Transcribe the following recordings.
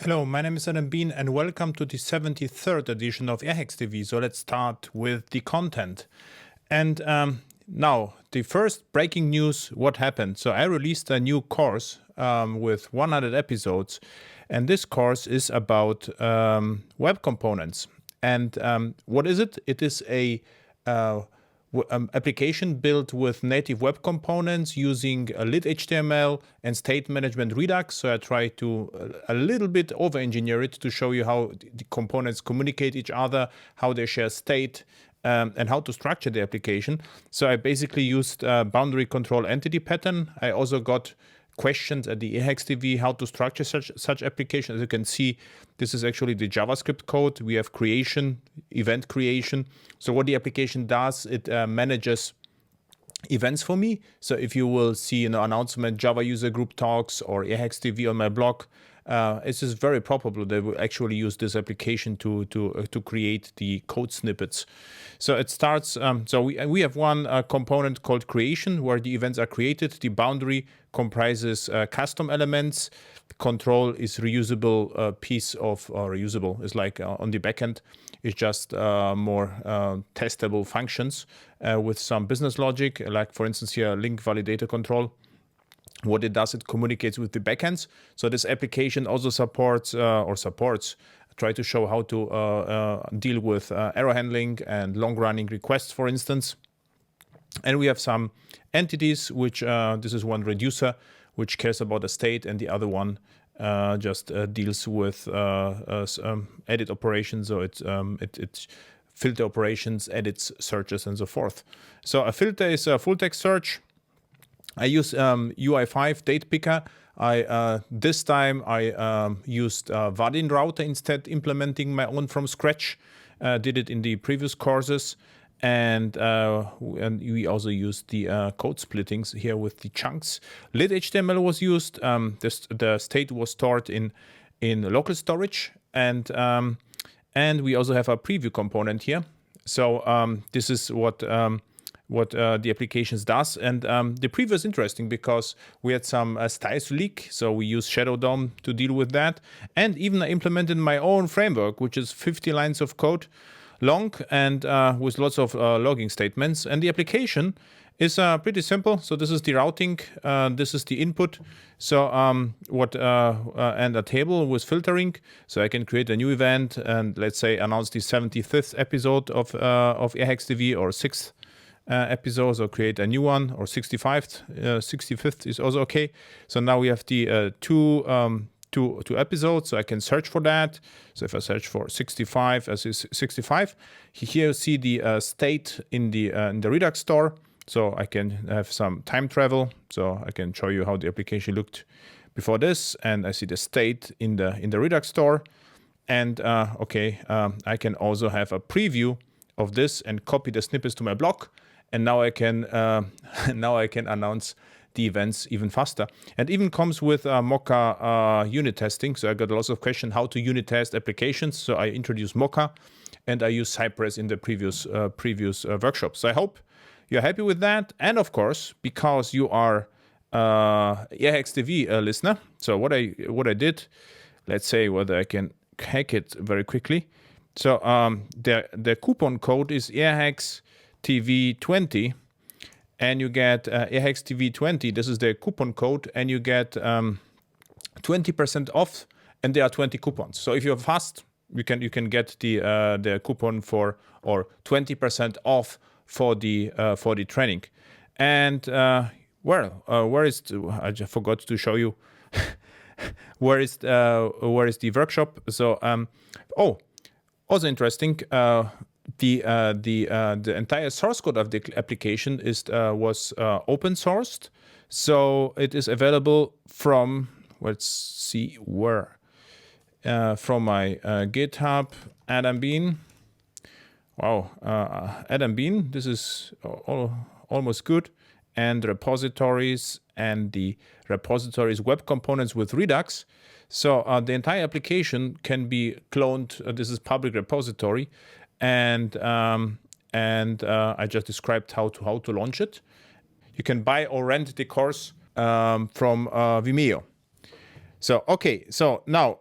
Hello, my name is Alteon Beasts and welcome to the 73rd edition of Airhacks TV. So let's start with the content. And now, the first breaking news, what happened? So I released a new course with 100 episodes, and this course is about web components. And what is it? It is a application built with native web components using lit HTML and state management Redux. So I try to a little bit over-engineer it to show you how the components communicate each other, how they share state, and how to structure the application. So I basically used boundary control entity pattern. I also got questions at the Airhacks TV how to structure such application. As you can see, this is actually the JavaScript code. We have creation, event creation. So what the application does, it manages events for me. So if you will see an announcement, Java user group talks or Airhacks TV on my blog, it's just very probable they will actually use this application to create the code snippets. So it starts, so we have one component called creation where the events are created. The boundary comprises custom elements. Control is reusable piece of, reusable is like on the backend. It's just more testable functions with some business logic, like for instance here, link validator control. What it does, it communicates with the backends. So this application also supports, try to show how to deal with error handling and long-running requests, for instance. And we have some entities, which this is one reducer, which cares about the state, and the other one just deals with edit operations, so it filter operations, edits, searches, and so forth. So a filter is a full-text search. I use UI5 date picker. This time I used Vaadin router instead, implementing my own from scratch. Did it in the previous courses, and we also used the code splittings here with the chunks. Lit HTML was used. The state was stored in local storage, and we also have a preview component here. So this is what the applications does. And the preview is interesting because we had some styles leak, so we use Shadow DOM to deal with that. And even I implemented my own framework, which is 50 lines of code long and with lots of logging statements. And the application is pretty simple. So this is the routing, this is the input. So and a table with filtering. So I can create a new event and let's say announce the 75th episode of Airhacks TV or 6th episodes, or create a new one, or 65th is also okay. So now we have the two episodes, so I can search for that. So if I search for 65 as is 65, here you see the state in the Redux store. So I can have some time travel. So I can show you how the application looked before this, and I see the state in the Redux store. And I can also have a preview of this and copy the snippets to my blog. And now I can announce the events even faster. And even comes with Mocha unit testing. So I got lots of questions how to unit test applications. So I introduced Mocha, and I use Cypress in the previous workshop. So I hope you're happy with that. And of course, because you are Airhacks TV listener. So what I did, let's say whether I can hack it very quickly. So the coupon code is Airhacks TV 20, and you get Airhacks TV 20. This is the coupon code, and you get 20% off, and there are 20 coupons. So if you're fast, you can get the coupon for, or 20% off for the training. And where is I just forgot to show you where is the workshop. So also interesting. The entire source code of the application was open sourced, so it is available from, let's see where, from my GitHub, Alteon Beasts. Wow, Alteon Beasts, this is almost good, and repositories, and the repositories web components with Redux. So the entire application can be cloned. This is public repository. And I just described how to launch it. You can buy or rent the course from Vimeo. So okay, so now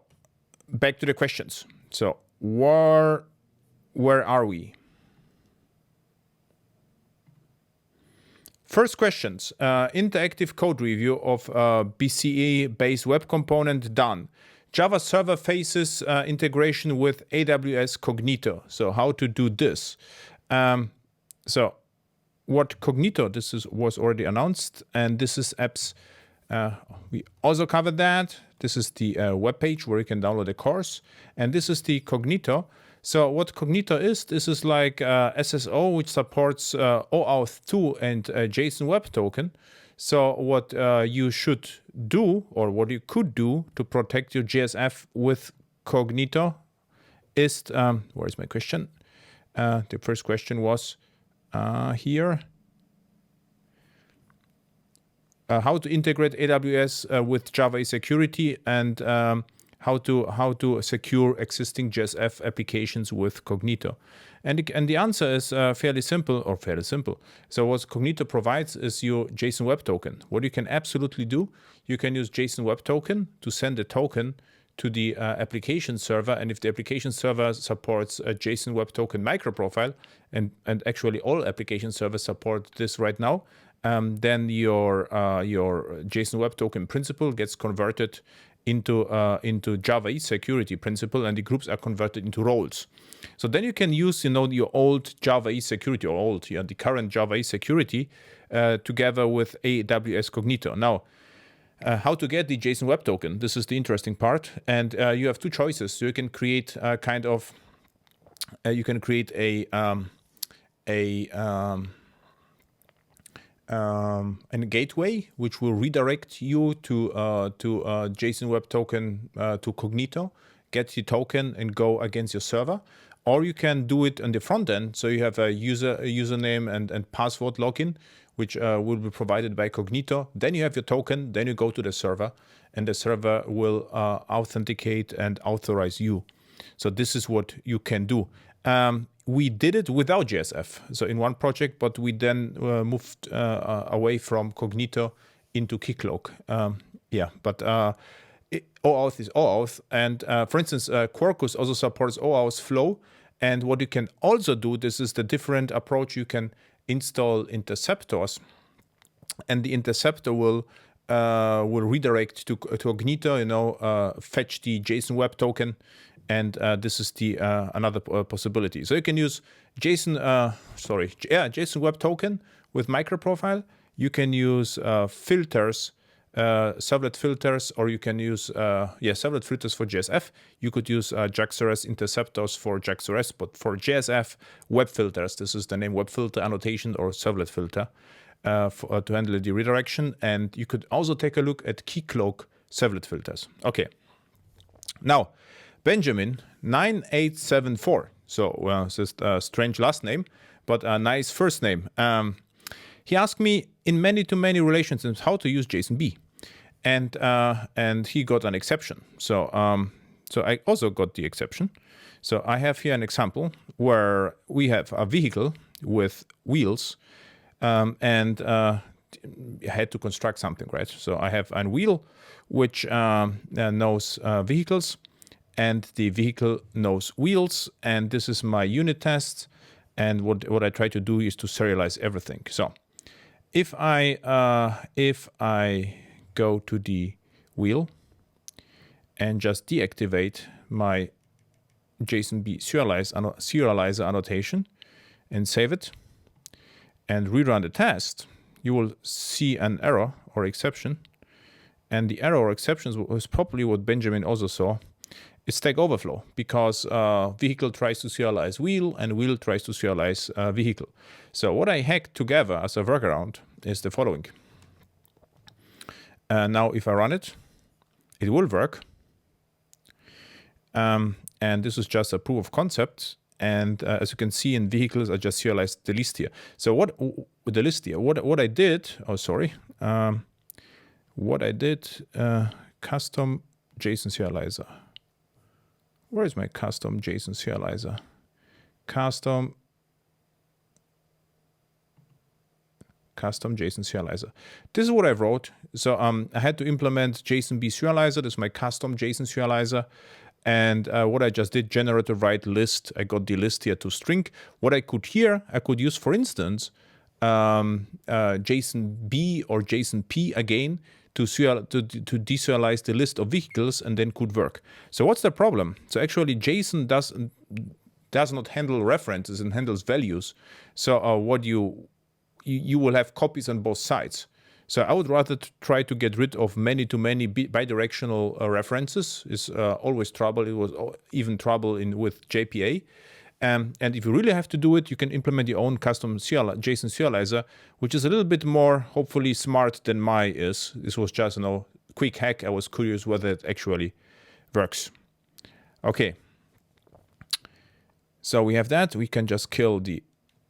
back to the questions. So where are we? First questions. Interactive code review of BCE-based web component done. Java server faces integration with AWS Cognito. So how to do this? So what Cognito, was already announced, and this is apps. We also covered that. This is the web page where you can download a course, and this is the Cognito. So what Cognito is, this is like SSO, which supports OAuth 2 and JSON Web Token. So what you should do, or what you could do to protect your JSF with Cognito is, where is my question? The first question was here. How to integrate AWS with Java security, and how to secure existing JSF applications with Cognito. And the answer is fairly simple. So what Cognito provides is your JSON Web Token. What you can absolutely do, you can use JSON Web Token to send a token to the application server, and if the application server supports a JSON Web Token microprofile, and actually all application servers support this right now, then your JSON Web Token principal gets converted into Java EE security principal, and the groups are converted into roles. So then you can use your old Java EE security, or the current Java EE security together with AWS Cognito. Now, how to get the JSON Web Token? This is the interesting part, and you have two choices. So you can create a gateway which will redirect you to JSON Web Token to Cognito, get the token and go against your server, or you can do it on the front end. So you have a username and password login, which will be provided by Cognito. Then you have your token. Then you go to the server, and the server will authenticate and authorize you. So this is what you can do. We did it without JSF, so in one project, but we then moved away from Cognito into Keycloak. But OAuth is OAuth, and for instance, Quercus also supports OAuth Flow. And what you can also do, this is the different approach. You can install interceptors, and the interceptor will redirect to Cognito. Fetch the JSON Web Token. And this is the another possibility. So you can use JSON Web Token with microprofile. You can use filters, servlet filters, or you can use servlet filters for JSF. You could use JAX-RS interceptors for JAX-RS, but for JSF, web filters. This is the name, web filter annotation or servlet filter to handle the redirection. And you could also take a look at Keycloak servlet filters. Okay. Now, Benjamin 9874. So it's just a strange last name, but a nice first name. He asked me in many relationships how to use JSONB, and he got an exception. So I also got the exception. So I have here an example where we have a vehicle with wheels, and I had to construct something, right? So I have a wheel which knows vehicles, and the vehicle knows wheels, and this is my unit test. And what I try to do is to serialize everything. So if I go to the wheel and just deactivate my JSONB serializer annotation and save it and rerun the test, you will see an error or exception. And the error or exception was probably what Benjamin also saw. It's Stack Overflow, because vehicle tries to serialize wheel and wheel tries to serialize vehicle. So what I hacked together as a workaround is the following. Now if I run it, it will work. And this is just a proof of concept. And as you can see in vehicles, I just serialized the list here. So what I did, custom JSON serializer. Where is my custom JSON serializer? Custom JSON serializer. This is what I wrote. So I had to implement JSONB serializer. This is my custom JSON serializer. And what I just did, generative write list, I got the list here to string. What I could here, I could use, for instance, JSON B or JSON P again to deserialize the list of vehicles, and then could work. So what's the problem? So actually JSON does not handle references and handles values. So what you will have copies on both sides. So I would rather try to get rid of many-to-many bidirectional references. Is always trouble. It was even trouble with JPA. And if you really have to do it, you can implement your own custom JSON serializer, which is a little bit more, hopefully, smart than my is. This was just a quick hack. I was curious whether it actually works. Okay. So we have that. We can just kill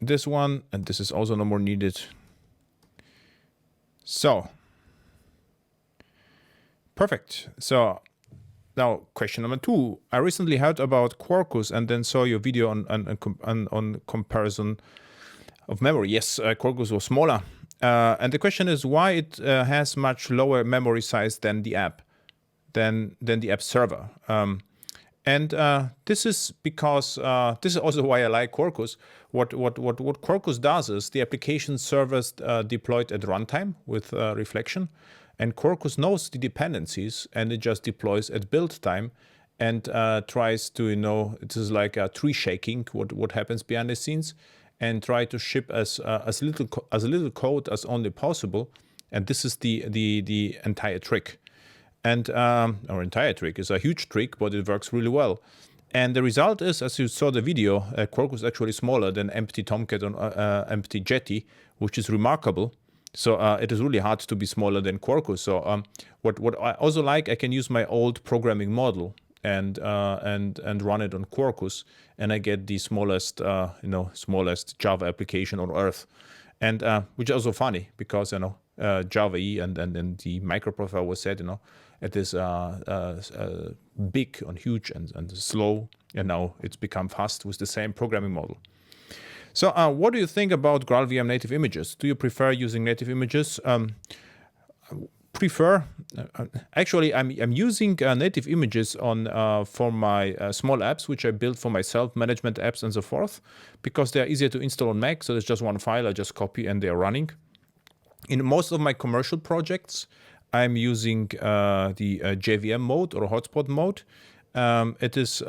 this one, and this is also no more needed. So, perfect. So now question number 2. I recently heard about Quercus and then saw your video on comparison of memory. Yes, Quercus was smaller. And the question is why it has much lower memory size than the app, than the app server. And this is because this is also why I like Quercus. What Quercus does is the application servers deployed at runtime with reflection, and Quercus knows the dependencies and it just deploys at build time and tries to, it is like a tree shaking what happens behind the scenes, and try to ship as little code as only possible. And this is the entire trick. And our entire trick is a huge trick, but it works really well. And the result is, as you saw the video, Quercus is actually smaller than empty Tomcat or empty Jetty, which is remarkable. So it is really hard to be smaller than Quercus. So what I also like, I can use my old programming model and run it on Quercus, and I get the smallest smallest Java application on earth, and which is also funny because Java E and the microprocessor was said it is big and huge and slow, and now it's become fast with the same programming model. So what do you think about GraalVM native images? Do you prefer using native images? Actually, I'm using native images on for my small apps, which I built for myself, management apps and so forth, because they're easier to install on Mac. So there's just one file I just copy and they're running. In most of my commercial projects, I'm using the JVM mode or hotspot mode. It is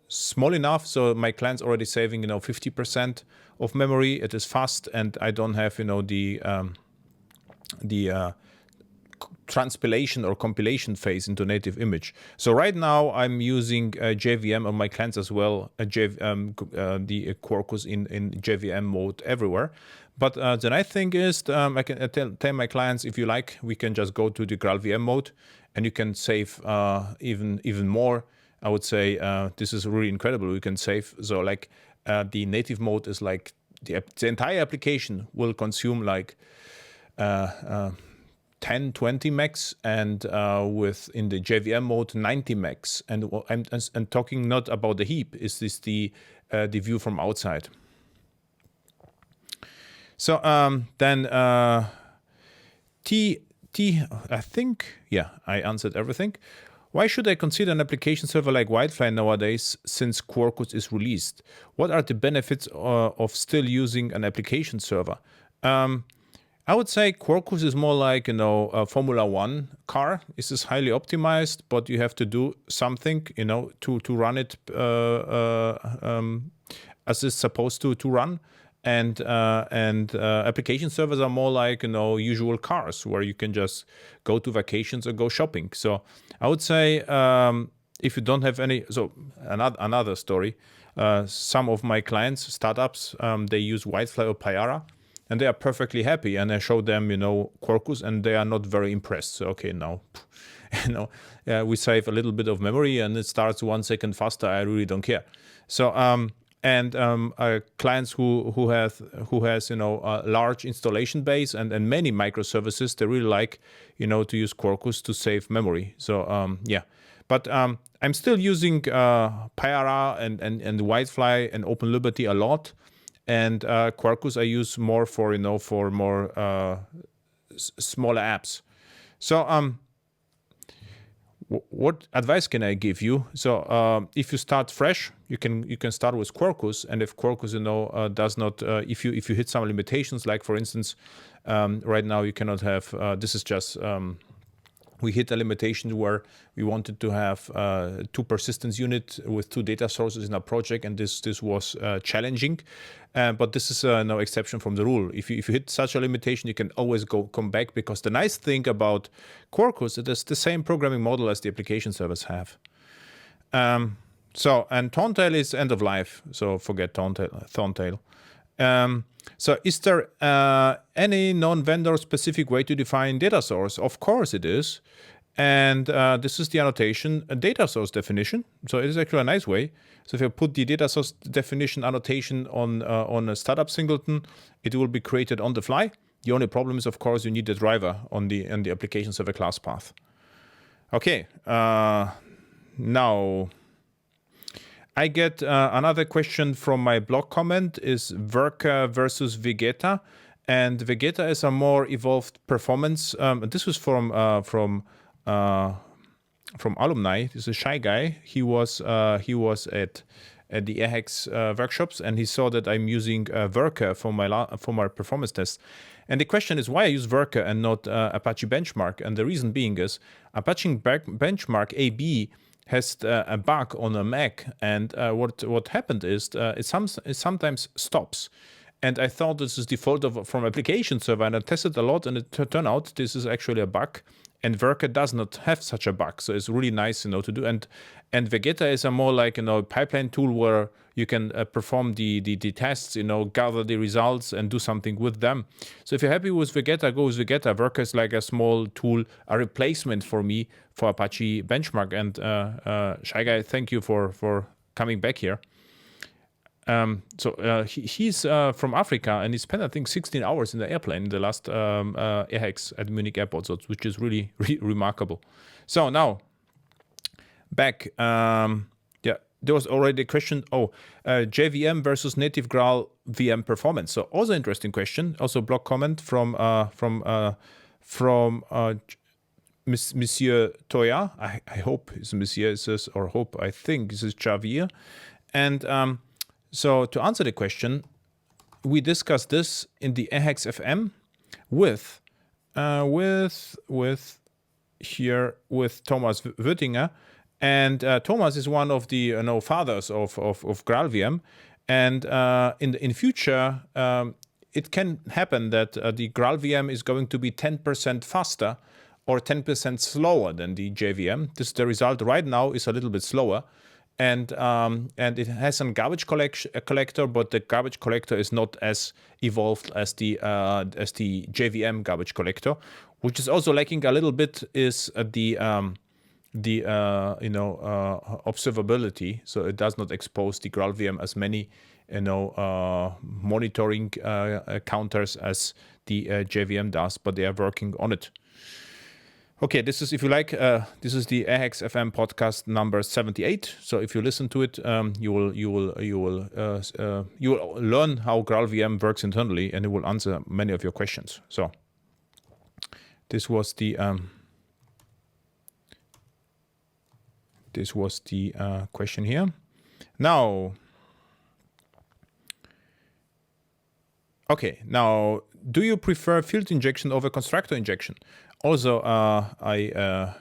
small enough so my client's already saving 50% of memory. It is fast, and I don't have the transpilation or compilation phase into native image. So right now I'm using JVM on my clients as well, the Quercus in JVM mode everywhere. But the nice thing is I can tell my clients, if you like, we can just go to the GraalVM mode and you can save even more. I would say this is really incredible. We can save. So like the native mode is like the entire application will consume like 10, 20 megs, and in the JVM mode 90 megs. And I'm talking not about the heap. Is this the view from outside? So then I think, yeah, I answered everything. Why should I consider an application server like Wildfly nowadays since Quercus is released? What are the benefits of still using an application server? I would say Quercus is more like a Formula One car. This is highly optimized, but you have to do something to run it as it's supposed to run. And application servers are more like usual cars where you can just go to vacations or go shopping. So I would say if you don't have any, so another story. Some of my clients, startups, they use Wildfly or Payara, and they are perfectly happy. And I show them Quercus, and they are not very impressed. So okay, now we save a little bit of memory and it starts 1 second faster. I really don't care. So clients who has a large installation base and many microservices, they really like to use Quercus to save memory. So yeah, but I'm still using Payara and Wildfly and OpenLiberty a lot, and Quercus I use more for for more smaller apps. So what advice can I give you? So if you start fresh, you can start with Quercus, and if Quercus does not, if you hit some limitations, like for instance, right now you cannot have. This is just. We hit a limitation where we wanted to have 2 persistence unit with 2 data sources in our project, and this was challenging. But this is no exception from the rule. If you hit such a limitation, you can always come back, because the nice thing about Quercus, it is the same programming model as the application servers have. And Thorntail is end of life, so forget Thorntail. So is there any non-vendor specific way to define data source? Of course it is. And this is the annotation, a data source definition. So it is actually a nice way. So if you put the data source definition annotation on a startup singleton, it will be created on the fly. The only problem is, of course, you need the driver on the application server class path. Okay, now I get another question from my blog comment is Worker versus Vegeta, and Vegeta is a more evolved performance. This was from alumni. This is a shy guy. He was at the AHEX workshops, and he saw that I'm using Worker for my performance test. And the question is why I use Worker and not Apache Benchmark. And the reason being is Apache Benchmark AB has a bug on a Mac, and what happened is it sometimes stops. And I thought this is default from application server, and I tested a lot, and it turned out this is actually a bug. And Worker does not have such a bug, so it's really nice, to do. And Vegeta is a more like pipeline tool where you can perform the tests, gather the results and do something with them. So if you're happy with Vegeta, go with Vegeta. Worker is like a small tool, a replacement for me for Apache Benchmark. And Shy Guy, thank you for coming back here. He's from Africa, and he spent, I think, 16 hours in the airplane in the last AHEX at Munich airport, which is really remarkable. So now, back, there was already a question, JVM versus native GraalVM performance. So also interesting question, also blog comment from Monsieur Toya. I hope it's Monsieur, I think this is Javier. And so to answer the question, we discussed this in the AHEX FM with Thomas Wöttinger, and Thomas is one of the fathers of GraalVM, and in future it can happen that the GraalVM is going to be 10% faster or 10% slower than the JVM. This is the result right now is a little bit slower. And it has some garbage collector, but the garbage collector is not as evolved as the JVM garbage collector, which is also lacking a little bit is the observability. So it does not expose the GraalVM as many monitoring counters as the JVM does, but they are working on it. Okay, this is, if you like, this is the AHEX FM podcast number 78. So if you listen to it, you will learn how GraalVM works internally, and it will answer many of your questions. So this was the question here. Now, okay, now do you prefer field injection over constructor injection? Also, a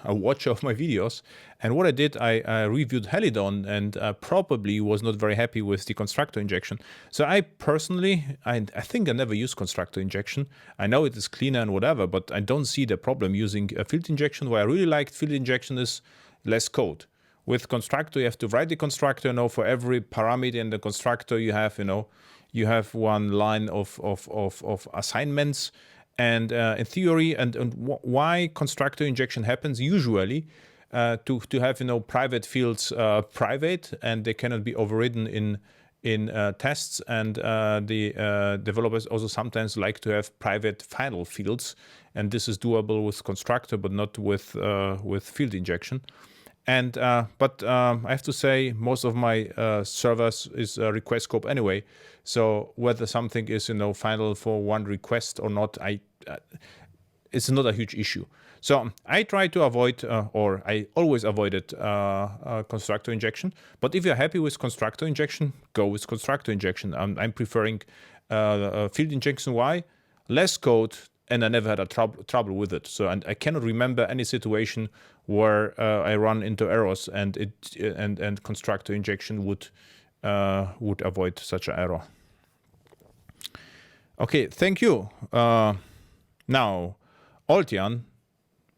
watcher of my videos, and what I did, I reviewed Helidon, and probably was not very happy with the constructor injection. So I personally, I think I never used constructor injection. I know it is cleaner and whatever, but I don't see the problem using a field injection. Where I really liked field injection is less code. With constructor, you have to write the constructor. For every parameter in the constructor, you have you have one line of assignments, and in theory, and why constructor injection happens usually to have private fields private, and they cannot be overridden in tests, and the developers also sometimes like to have private final fields, and this is doable with constructor but not with field injection. And but I have to say, most of my servers is RequestScoped anyway. So whether something is final for one request or not, it's not a huge issue. So I try to avoid, or I always avoided constructor injection. But if you're happy with constructor injection, go with constructor injection. I'm preferring field injection. Why? Less code, and I never had a trouble with it. So, and I cannot remember any situation where I run into errors, and constructor injection would avoid such an error. Okay, thank you. Now, Alteon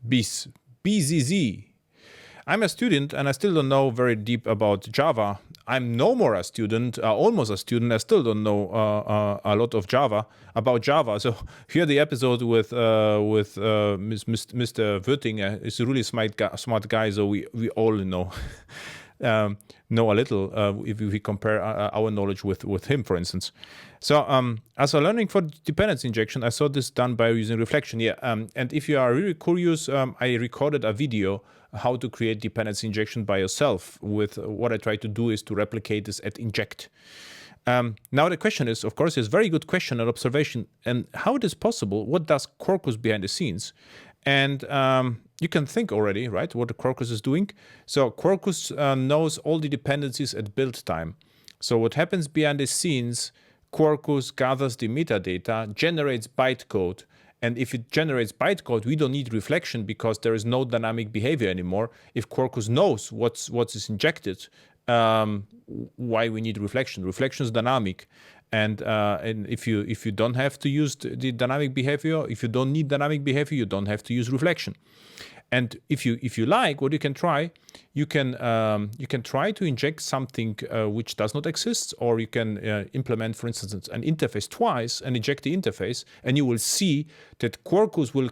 Beasts, BZZ. I'm a student and I still don't know very deep about Java. I'm no more a student, almost a student. I still don't know a lot of about Java. So here the episode with Mr. Wörting is a really smart guy. So we all know know a little if we compare our knowledge with him, for instance. So as a learning for dependency injection, I saw this done by using reflection. Yeah, and if you are really curious, I recorded a video how to create dependency injection by yourself. With what I try to do is to replicate this at inject. Now the question is, of course, it's a very good question and observation. And how it is possible? What does Quercus behind the scenes? And you can think already, right, what the Quercus is doing. So Quercus knows all the dependencies at build time. So what happens behind the scenes, Quercus gathers the metadata, generates bytecode. And if it generates bytecode, we don't need reflection because there is no dynamic behavior anymore. If Quercus knows what is injected, why we need reflection? Reflection is dynamic. And if you don't have to use the dynamic behavior, if you don't need dynamic behavior, you don't have to use reflection. And if you like, what you can try to inject something which does not exist, or you can implement, for instance, an interface twice and inject the interface, and you will see that Quercus will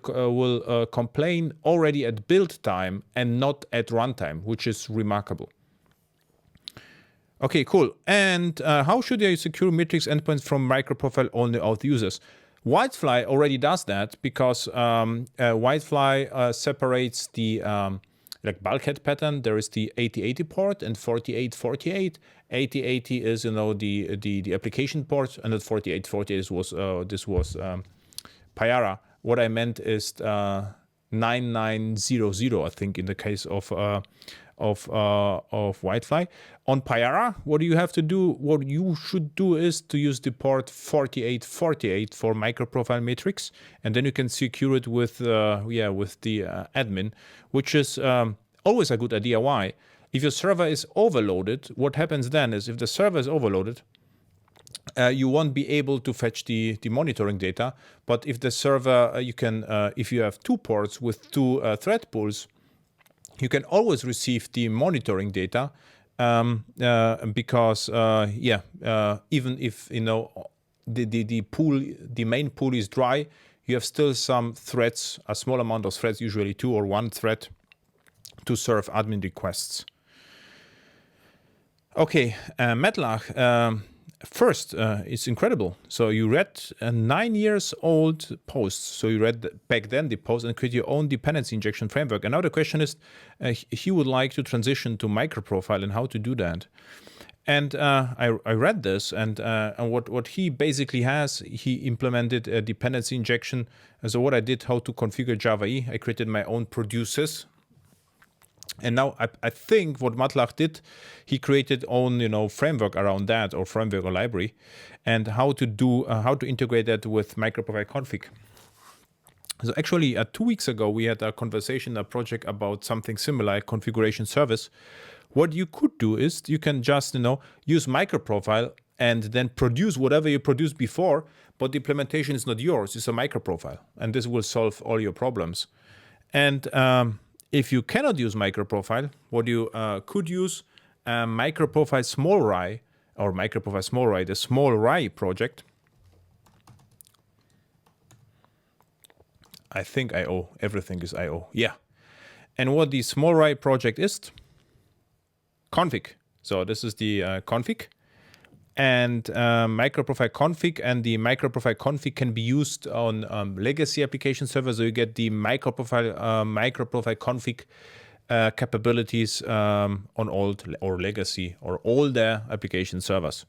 complain already at build time and not at runtime, which is remarkable. Okay, cool. And how should I secure matrix endpoints from microprofile only auth users? Whitefly already does that because Whitefly separates the like bulkhead pattern. There is the 8080 port and 4848. 8080 is the application port, and the 4848 was Payara. What I meant is 9900, I think, in the case of Whitefly. On Payara, what you have to do, what you should do, is to use the port 4848 for microprofile matrix, and then you can secure it with the admin, which is always a good idea. Why? If your server is overloaded, what happens then is, if the server is overloaded, you won't be able to fetch the monitoring data. But if the server, you can, if you have two ports with two thread pools, you can always receive the monitoring data, because even if the main pool is dry, you have still some threads, a small amount of threads, usually two or one thread, to serve admin requests. Okay, Matlock. First, it's incredible. So you read a 9 years old post. So you read back then the post and create your own dependency injection framework. And now the question is, he would like to transition to microprofile and how to do that. And I read this, and what he basically has, he implemented a dependency injection. And so what I did, how to configure Java E, I created my own producers. And now I think what Matlock did, he created own framework around that, or framework or library, and how to integrate that with microprofile config. So actually 2 weeks ago we had a conversation, a project about something similar, configuration service. What you could do is you can just use microprofile and then produce whatever you produced before, but the implementation is not yours, it's a microprofile, and this will solve all your problems. And if you cannot use microprofile, what you could use, microprofile small RAI, or microprofile small RAI, the small RAI project. I think IO, everything is IO, yeah. And what the small RAI project is, config. So this is the config. And microprofile config, and the microprofile config can be used on legacy application servers. So you get the microprofile config capabilities on old or legacy or older application servers.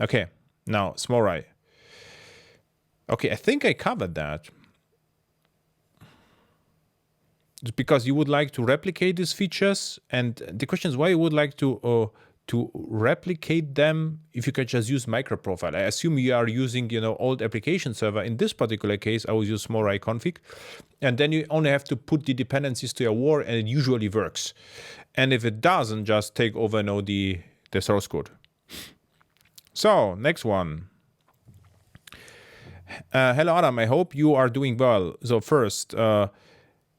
Okay, now small RAI. Okay, I think I covered that. because you would like to replicate these features, and the question is why you would like to replicate them if you can just use microprofile. I assume you are using, you know, old application server. In this particular case, I will use small config, and then you only have to put the dependencies to your war, and it usually works. And if it doesn't, just take over, you know, the source code. So next one. Hello Adam, I hope you are doing well. So first,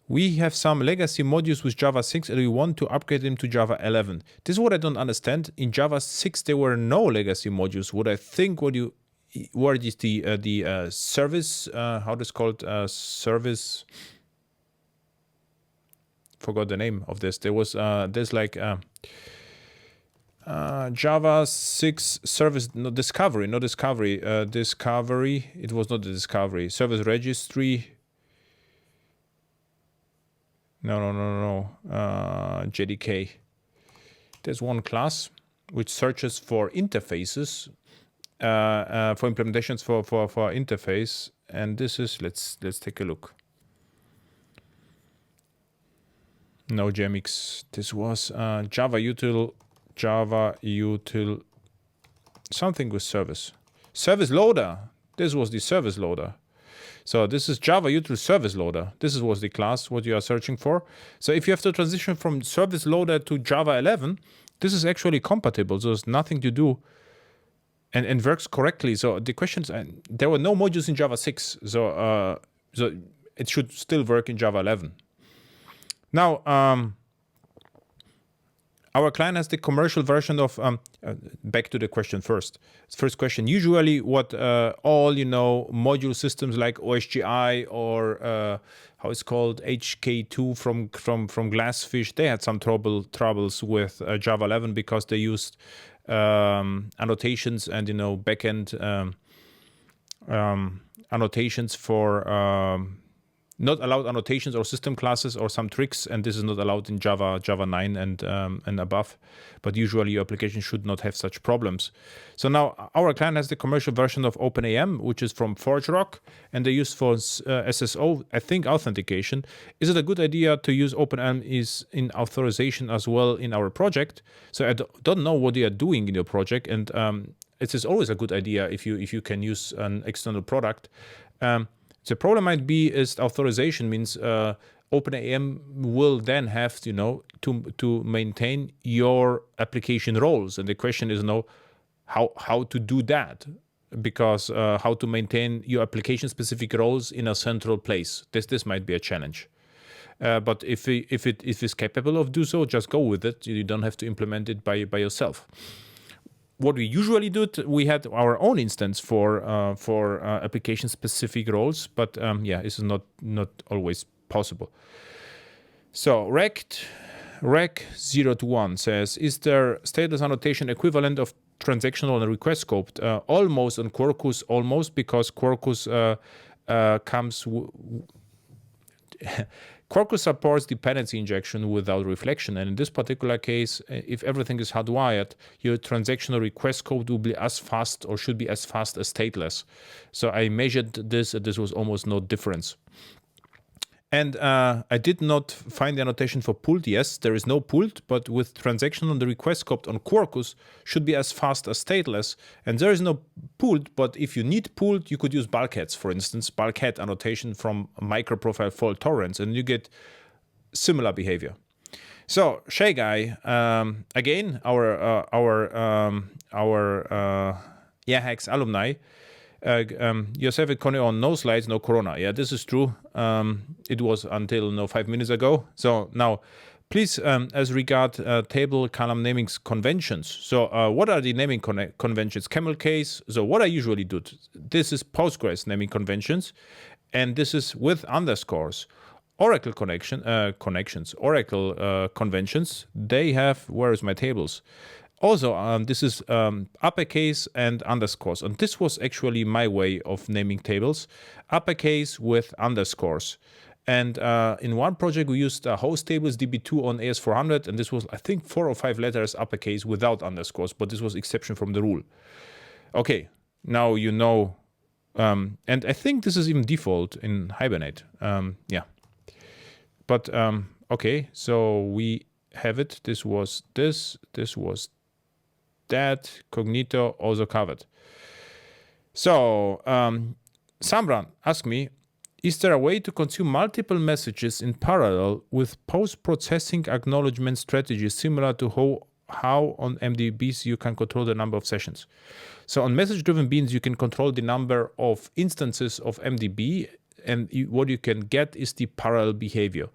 we have some legacy modules with Java 6 and we want to upgrade them to Java 11. This is what I don't understand. In Java 6 there were no legacy modules. What I think what is the service, how this called, service, forgot the name of this. There was there's like Java 6 service, no discovery, discovery. It was not the discovery. Service registry. No. JDK. There's one class which searches for interfaces, for implementations for interface, and this is let's take a look. No JMX. This was Java util something with service loader. This was the service loader. So this is Java util service loader. This was the class what you are searching for. So if you have to transition from service loader to Java 11, this is actually compatible. So there's nothing to do, and works correctly. So the question is, there were no modules in Java 6, so it should still work in Java 11. Now, our client has the commercial version of, back to the question first. First question, usually what all, you know, module systems like OSGI or how it's called, HK2 from Glassfish, they had some troubles with Java 11 because they used annotations and, you know, backend annotations for not allowed annotations or system classes or some tricks, and this is not allowed in Java 9 and above. But usually your application should not have such problems. So now our client has the commercial version of openAM, which is from ForgeRock, and they use for SSO, I think, authentication. Is it a good idea to use openAM is in authorization as well in our project? So I don't know what they are doing in your project, and it is always a good idea if you can use an external product. The problem might be is authorization means openAM will then have, you know, to maintain your application roles, and the question is, you know, how to do that, because how to maintain your application specific roles in a central place. This might be a challenge. But if it is capable of do so, just go with it. You don't have to implement it by yourself. What we usually do, we had our own instance for application-specific roles, but yeah, this is not always possible. So rec021 says, is there stateless annotation equivalent of transactional and RequestScoped? Almost on Quercus, almost, because Quercus comes... Quercus supports dependency injection without reflection, and in this particular case, if everything is hardwired, your transactional request code will be as fast or should be as fast as stateless. So I measured this, and this was almost no difference. And I did not find the annotation for pulled. Yes, there is no pulled, but with transactional and the request scoped on Quercus should be as fast as stateless. And there is no pulled, but if you need pulled, you could use bulkheads, for instance, bulkhead annotation from microprofile fault torrents, and you get similar behavior. So Shay Guy, again, our Hacks alumni. Yourself and Connie on no slides, no corona. Yeah, this is true. It was until 5 minutes ago. So now, please, as regard table column naming conventions. So what are the naming conventions? Camel case. So what I usually do, this is Postgres naming conventions, and this is with underscores. Oracle connections, Oracle conventions. They have, where is my tables? Also, this is uppercase and underscores. And this was actually my way of naming tables. Uppercase with underscores. And in one project, we used host tables DB2 on AS400. And this was, I think, 4 or 5 letters uppercase without underscores. But this was exception from the rule. Okay, now you know. And I think this is even default in Hibernate. Yeah. But okay, so we have it. This was this was that. Cognito also covered. So Samran asked me, is there a way to consume multiple messages in parallel with post-processing acknowledgement strategies similar to how on MDBs you can control the number of sessions? So on message-driven beans, you can control the number of instances of MDB, and what you can get is the parallel behavior.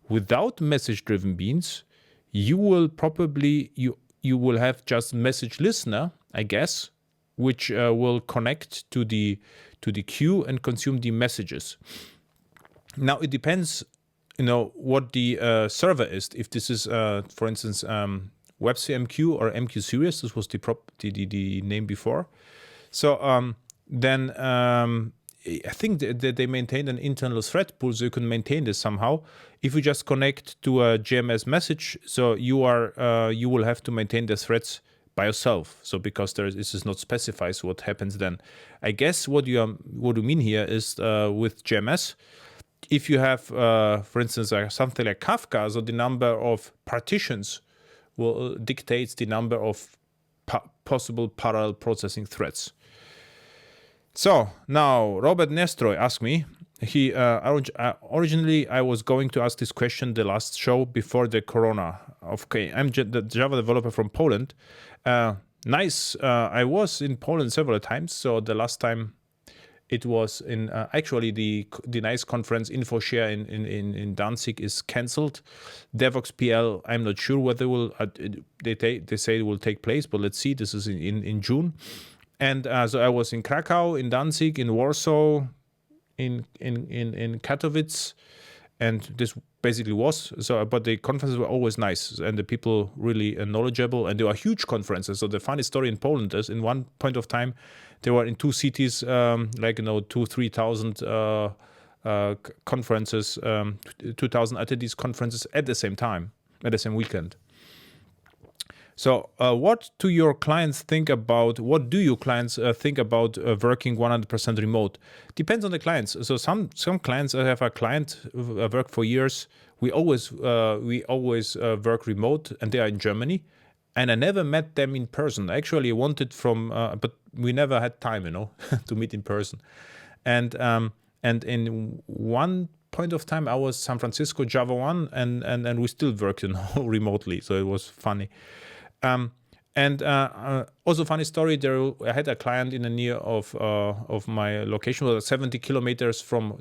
Without message-driven beans, you will probably you will have just message listener, I guess, which will connect to the queue and consume the messages. Now it depends, what the server is. If this is, for instance, WebCMQ or MQ series, this was the name before. So then I think that they maintained an internal thread pool, so you can maintain this somehow. If you just connect to a GMS message, so you will have to maintain the threads by yourself. So because this is not specified, so what happens then? I guess what you mean here is with GMS, if you have, for instance, something like Kafka, so the number of partitions will dictates the number of possible parallel processing threads. So now Robert Nestroy asked me, originally I was going to ask this question the last show before the corona. Okay, I'm the Java developer from Poland. Nice. I was in Poland several times. So the last time it was in actually the nice conference InfoShare in Danzig is cancelled. Devoxx PL, I'm not sure whether they say it will take place, but let's see. This is in June. And so I was in Krakow, in Danzig, in Warsaw, in Katowice, and this basically was so. But the conferences were always nice, and the people really knowledgeable, and they were huge conferences. So the funny story in Poland is, in one point of time, they were in two cities, 2,000-3,000 conferences, 2,000 attendees conferences at the same time, at the same weekend. So what do your clients think about, what do your clients think about working 100% remote? Depends on the clients. So some clients, I have a client who I've worked for years. We always work remote, and they are in Germany. And I never met them in person. Actually, I wanted but we never had time, to meet in person. And in one point of time, I was San Francisco Java 1, and we still worked, remotely. So it was funny. Also funny story, I had a client in the near of my location, was 70 kilometers from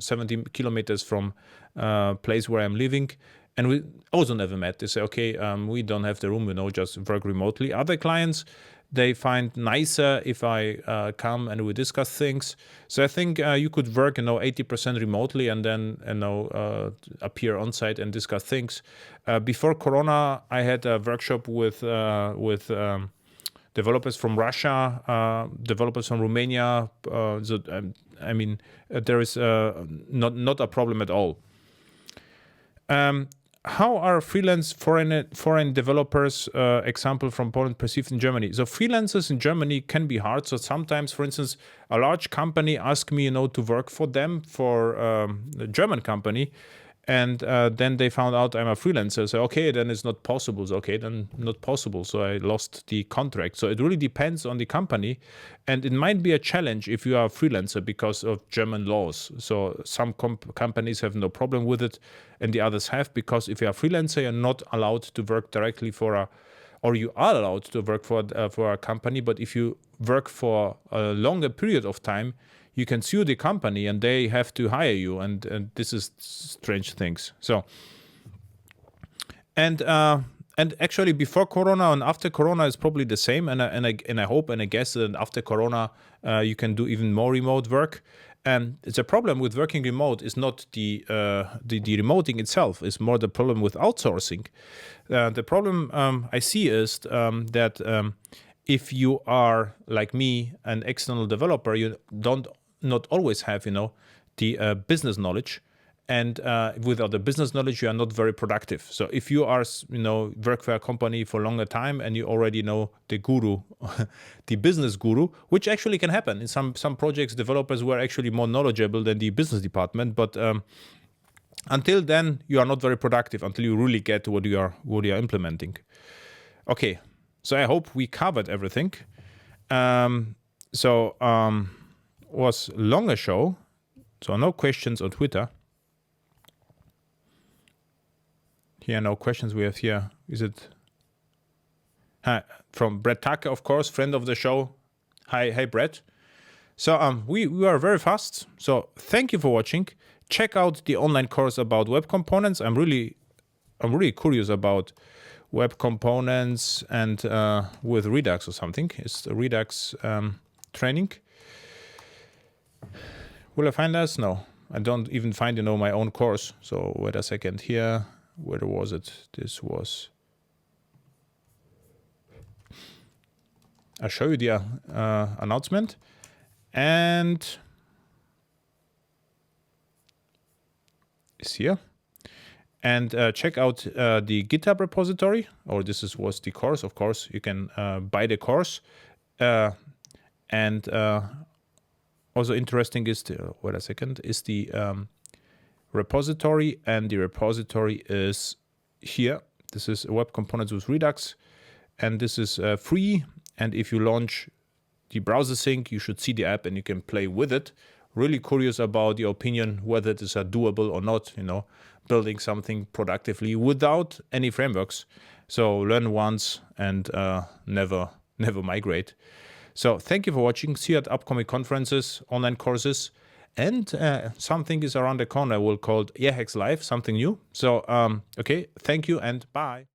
place where I'm living, and we also never met. They say, okay, we don't have the room, just work remotely. Other clients, they find nicer if I come and we discuss things. So I think you could work, 80% remotely and then, appear on site and discuss things. Before Corona, I had a workshop with developers from Russia, developers from Romania. There is not a problem at all. How are freelance foreign developers, example from Poland, perceived in Germany? So freelancers in Germany can be hard. So sometimes, for instance, a large company asks me, to work for them, for a German company, and then they found out I'm a freelancer. So okay, then it's not possible. So okay, then not possible. So I lost the contract. So it really depends on the company, and it might be a challenge if you are a freelancer because of German laws. So some companies have no problem with it, and the others have, because if you are a freelancer, you're not allowed to work directly or you are allowed to work for a company, but if you work for a longer period of time, you can sue the company and they have to hire you, and this is strange things. So, and actually before Corona and after Corona is probably the same, and I hope and I guess that after Corona you can do even more remote work. It's a problem with working remote is not the remoting itself, is more the problem with outsourcing. The problem I see is that if you are like me, an external developer, you not always have the business knowledge, and without the business knowledge, you are not very productive. So if you are work for a company for a longer time and you already know the guru, the business guru, which actually can happen in some projects, developers were actually more knowledgeable than the business department, but Until then, you are not very productive until you really get what you are implementing. Okay, so I hope we covered everything. Was longer show, so no questions on Twitter. Here, no questions we have here. Is it from Brett Tucker, of course, friend of the show. Hi, Brett. So we are very fast. So thank you for watching. Check out the online course about web components. I'm really curious about web components and with Redux or something. It's the Redux training. Will I find us? No, I don't even find my own course. So wait a second here. Where was it? This was. I'll show you the announcement, and it's here. And check out the GitHub repository, or was the course. Of course, you can buy the course. And also interesting is the repository, and the repository is here. This is web components with Redux, and this is free. And if you launch the browser sync, you should see the app and you can play with it. Really curious about your opinion, whether it is doable or not, building something productively without any frameworks. So learn once and never migrate. So thank you for watching. See you at upcoming conferences, online courses, and something is around the corner. We'll call Airhacks Live, something new. So, okay, thank you and bye.